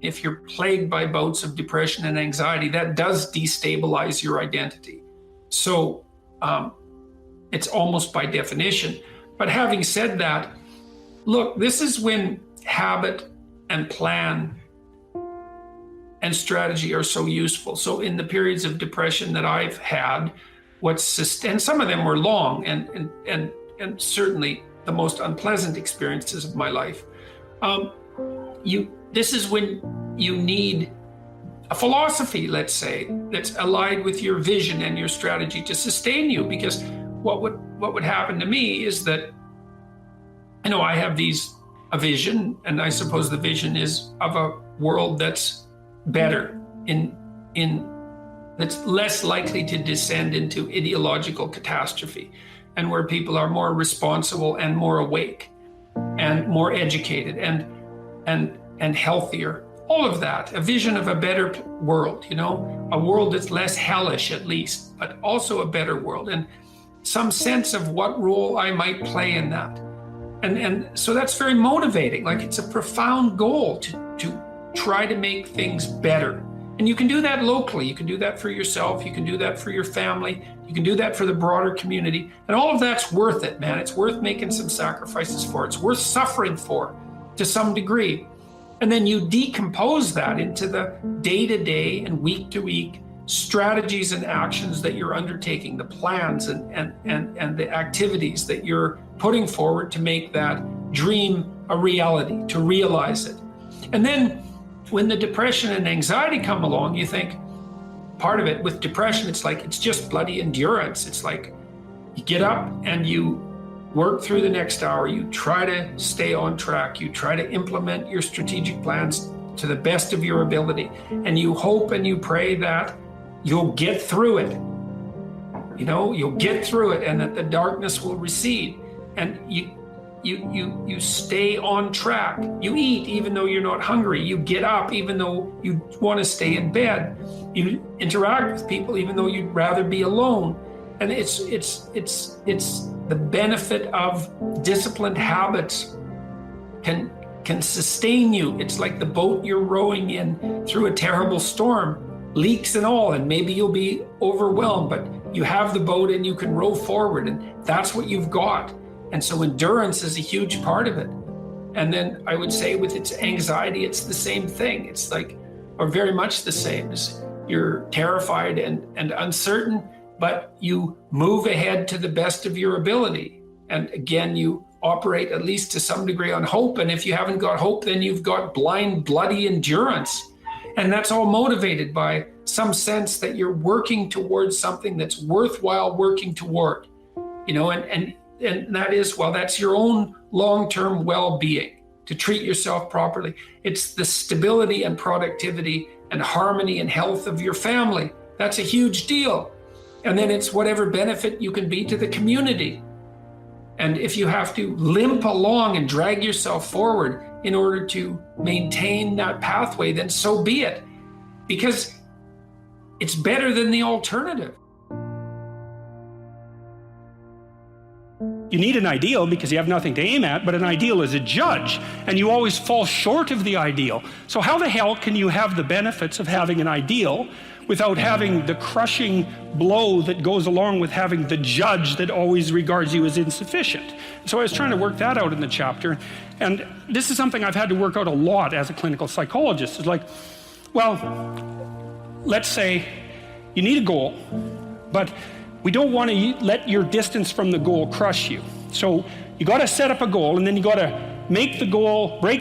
if you're plagued by bouts of depression and anxiety, that does destabilize your identity. So it's almost by definition. But having said that, look, this is when habit and plan and strategy are so useful. So in the periods of depression that I've had, and some of them were long and certainly the most unpleasant experiences of my life. This is when you need a philosophy, let's say, that's allied with your vision and your strategy to sustain you. Because what would happen to me is that, I have a vision, and I suppose the vision is of a world that's better, that's less likely to descend into ideological catastrophe, and where people are more responsible and more awake and more educated and healthier. All of that, a vision of a better world, a world that's less hellish at least, but also a better world, and some sense of what role I might play in that. And so that's very motivating. Like, it's a profound goal to try to make things better. And you can do that locally. You can do that for yourself. You can do that for your family. You can do that for the broader community. And all of that's worth it, man. It's worth making some sacrifices for. It's worth suffering for to some degree. And then you decompose that into the day-to-day and week-to-week strategies and actions that you're undertaking, the plans and the activities that you're putting forward to make that dream a reality, to realize it. And then when the depression and anxiety come along, you think, part of it with depression, it's just bloody endurance. It's like you get up and you work through the next hour, you try to stay on track, you try to implement your strategic plans to the best of your ability, and you hope and you pray that you'll get through it. You'll get through it, and that the darkness will recede, and you stay on track. You eat even though you're not hungry. You get up even though you want to stay in bed. You interact with people even though you'd rather be alone. And it's the benefit of disciplined habits can sustain you. It's like the boat you're rowing in through a terrible storm, leaks and all, and maybe you'll be overwhelmed, but you have the boat and you can row forward, and that's what you've got. And so endurance is a huge part of it. And then I would say with its anxiety, it's the same thing. It's like, or very much the same. You're terrified and uncertain, but you move ahead to the best of your ability. And again, you operate at least to some degree on hope. And if you haven't got hope, then you've got blind, bloody endurance. And that's all motivated by some sense that you're working towards something that's worthwhile working toward, and that is, that's your own long-term well-being, to treat yourself properly. It's the stability and productivity and harmony and health of your family. That's a huge deal. And then it's whatever benefit you can be to the community. And if you have to limp along and drag yourself forward in order to maintain that pathway, then so be it, because it's better than the alternative. You need an ideal because you have nothing to aim at, but an ideal is a judge, and you always fall short of the ideal. So how the hell can you have the benefits of having an ideal without having the crushing blow that goes along with having the judge that always regards you as insufficient? So I was trying to work that out in the chapter, and this is something I've had to work out a lot as a clinical psychologist. It's like, let's say you need a goal, but we don't want to let your distance from the goal crush you. So you got to set up a goal, and then you got to break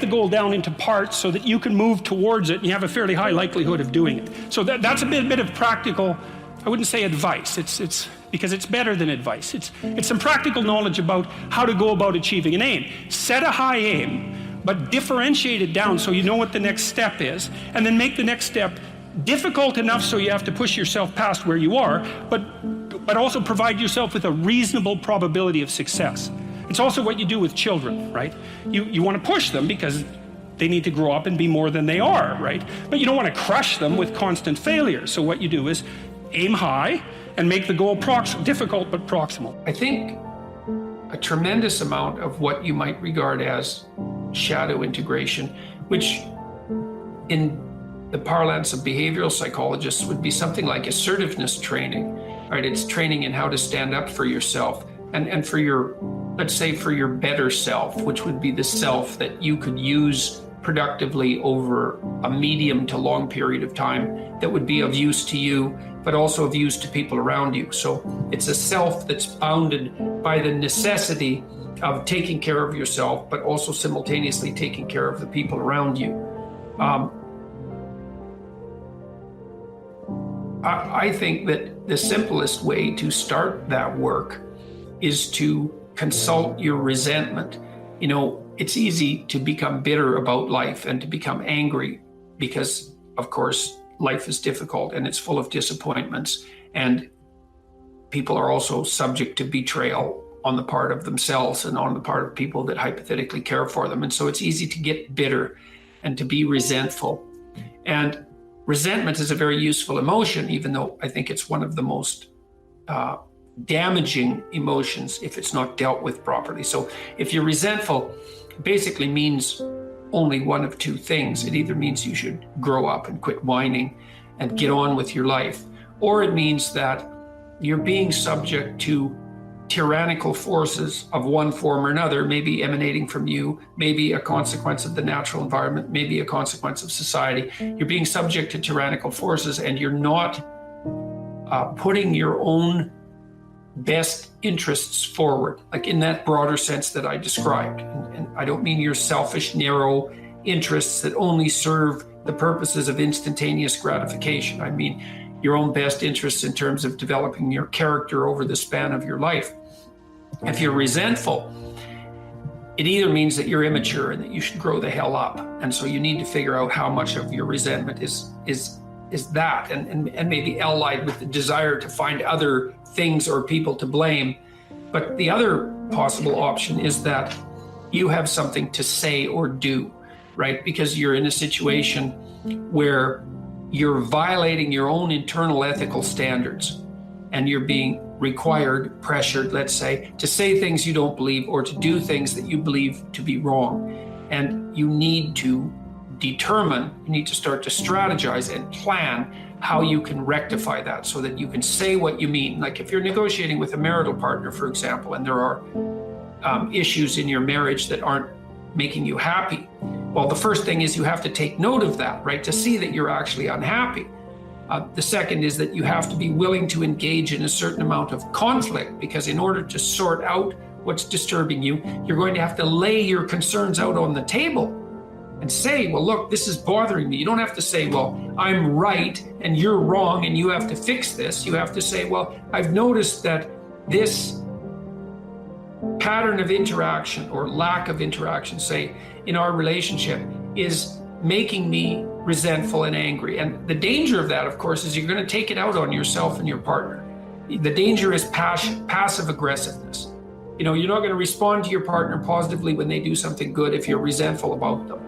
the goal down into parts so that you can move towards it, and you have a fairly high likelihood of doing it. So that's a bit of practical, I wouldn't say advice, it's because it's better than advice. It's some practical knowledge about how to go about achieving an aim. Set a high aim, but differentiate it down so you know what the next step is, and then make the next step difficult enough so you have to push yourself past where you are, but also provide yourself with a reasonable probability of success. It's also what you do with children, right? You want to push them because they need to grow up and be more than they are, right? But you don't want to crush them with constant failure. So what you do is aim high and make the goal difficult but proximal. I think a tremendous amount of what you might regard as shadow integration, which in the parlance of behavioral psychologists would be something like assertiveness training, right? It's training in how to stand up for yourself and for your, let's say, for your better self, which would be the self that you could use productively over a medium to long period of time that would be of use to you, but also of use to people around you. So it's a self that's bounded by the necessity of taking care of yourself, but also simultaneously taking care of the people around you. I think that the simplest way to start that work is to consult your resentment. You know, it's easy to become bitter about life and to become angry because, of course, life is difficult and it's full of disappointments, and people are also subject to betrayal on the part of themselves and on the part of people that hypothetically care for them. And so it's easy to get bitter and to be resentful. And resentment is a very useful emotion, even though I think it's one of the most damaging emotions if it's not dealt with properly. So if you're resentful, it basically means only one of two things. It either means you should grow up and quit whining and get on with your life, or it means that you're being subject to tyrannical forces of one form or another, maybe emanating from you, maybe a consequence of the natural environment, maybe a consequence of society. You're being subject to tyrannical forces and you're not putting your own best interests forward, like in that broader sense that I described. And I don't mean your selfish, narrow interests that only serve the purposes of instantaneous gratification. I mean your own best interests in terms of developing your character over the span of your life. If you're resentful, it either means that you're immature and that you should grow the hell up. And so you need to figure out how much of your resentment is that, and maybe allied with the desire to find other things or people to blame. But the other possible option is that you have something to say or do, right? Because you're in a situation where you're violating your own internal ethical standards and you're being required, pressured, let's say things you don't believe or to do things that you believe to be wrong. And you need to determine, you need to start to strategize and plan how you can rectify that so that you can say what you mean. Like if you're negotiating with a marital partner, for example, and there are issues in your marriage that aren't making you happy, well, the first thing is you have to take note of that, right? To see that you're actually unhappy. The second is that you have to be willing to engage in a certain amount of conflict, because in order to sort out what's disturbing you, you're going to have to lay your concerns out on the table and say, well, look, this is bothering me. You don't have to say, well, I'm right and you're wrong and you have to fix this. You have to say, well, I've noticed that this pattern of interaction or lack of interaction, say, in our relationship is making me resentful and angry. And the danger of that, of course, is you're going to take it out on yourself and your partner. The danger is passive aggressiveness. You know, you're not going to respond to your partner positively when they do something good if you're resentful about them.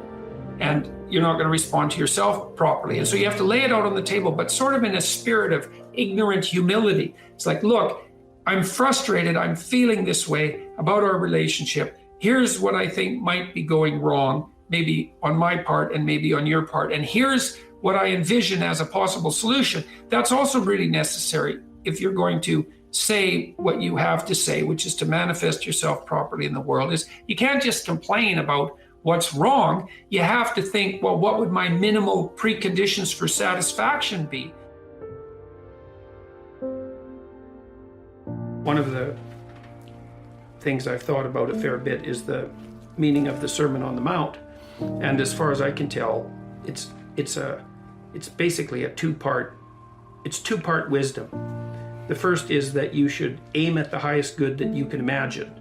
And you're not going to respond to yourself properly. And so you have to lay it out on the table, but sort of in a spirit of ignorant humility. It's like, look, I'm frustrated. I'm feeling this way about our relationship. Here's what I think might be going wrong, maybe on my part and maybe on your part. And here's what I envision as a possible solution. That's also really necessary if you're going to say what you have to say, which is to manifest yourself properly in the world. Is you can't just complain about what's wrong. You have to think, well, what would my minimal preconditions for satisfaction be? One of the things I've thought about a fair bit is the meaning of the Sermon on the Mount. And as far as I can tell, it's basically two-part wisdom. The first is that you should aim at the highest good that you can imagine.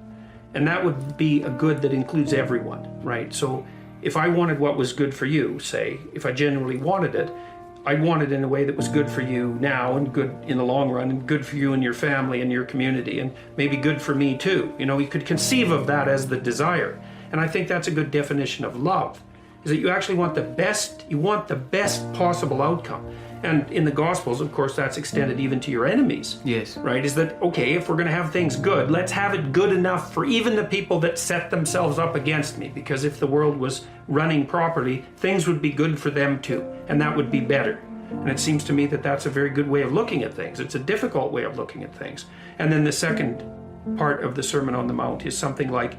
And that would be a good that includes everyone, right? So if I wanted what was good for you, say, if I genuinely wanted it, I'd want it in a way that was good for you now and good in the long run and good for you and your family and your community and maybe good for me too. You know, you could conceive of that as the desire. And I think that's a good definition of love. is that you actually want the best, you want the best possible outcome. And in the Gospels, of course, that's extended even to your enemies. Yes. Right? Is that, okay, if we're going to have things good, let's have it good enough for even the people that set themselves up against me. Because if the world was running properly, things would be good for them too. And that would be better. And it seems to me that that's a very good way of looking at things. It's a difficult way of looking at things. And then the second part of the Sermon on the Mount is something like,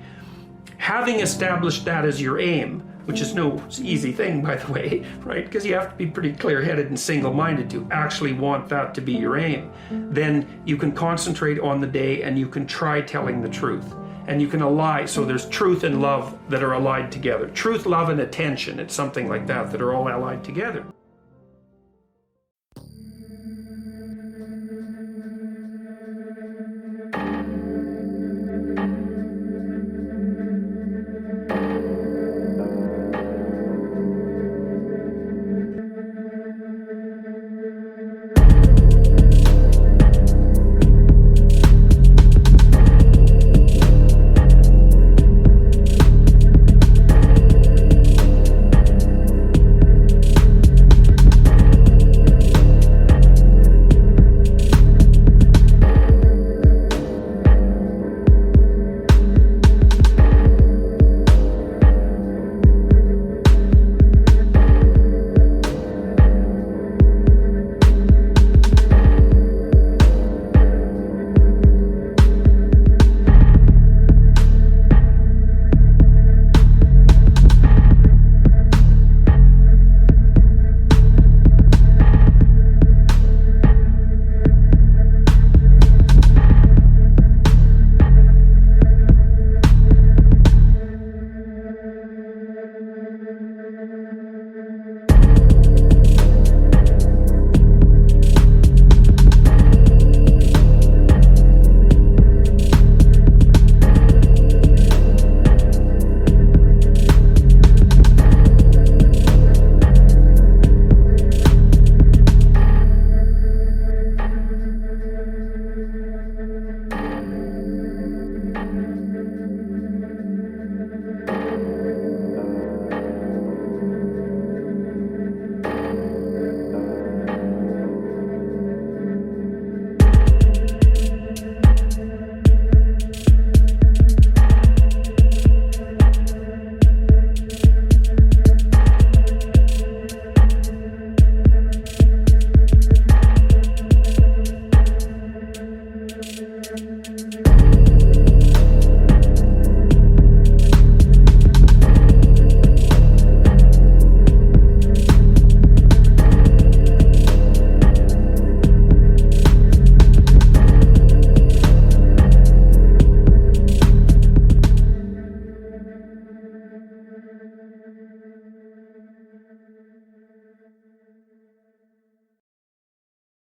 having established that as your aim, which is no easy thing, by the way, right? Because you have to be pretty clear-headed and single-minded to actually want that to be your aim. Then you can concentrate on the day and you can try telling the truth. And you can ally, so there's truth and love that are allied together. Truth, love, and attention, it's something like that are all allied together.